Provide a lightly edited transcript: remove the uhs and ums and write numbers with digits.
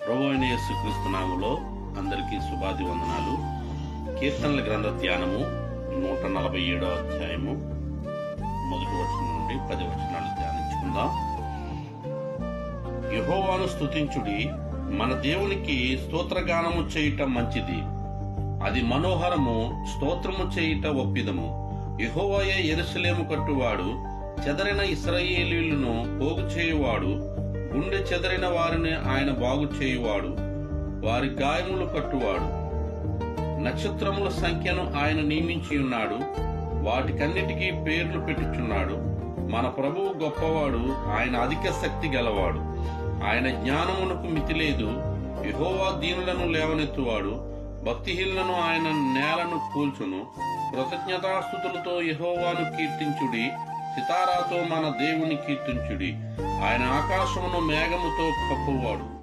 ప్రభువైన అయిన యేసుక్రీస్తు నామములో అందరికీ శుభాది వందనాలు. కీర్తనల గ్రంథ ధ్యానము 147వ అధ్యాయము 1 వచనం నుండి 10 వచనాలు ధ్యానించుకుందాం. యెహోవాను స్తుతించుడి, మన దేవునికి స్తోత్రగానము చేయుట మంచిది, అది మనోహరము, స్తోత్రము చేయుట ఒప్పిదము. యెహోవాయే యెరూషలేము కట్టువాడు, చెదరిన ఇశ్రాయేలీయులను పోగు చేయువాడు. గుండె చెదరిన వారిని ఆయన బాగు చేయువాడు, వారి గాయములు కట్టువాడు. నక్షత్రముల సంఖ్యను ఆయన నియమించి ఉన్నాడు, వాటికన్నిటికీ పేర్లు పెట్టుచున్నాడు. మన ప్రభువు గొప్పవాడు, ఆయన అధిక శక్తి గలవాడు, ఆయన జ్ఞానమునకు మితి లేదు. యెహోవా దీనులను లేవనెత్తువాడు, భక్తిహీనులను ఆయన నేలను కూల్చును. కృతజ్ఞతాస్తుతులతో యెహోవాను కీర్తించుడి, సితారాతో మన దేవుని కీర్తించుడి. ఆయన ఆకాశమును మేఘముతో కప్పువాడు,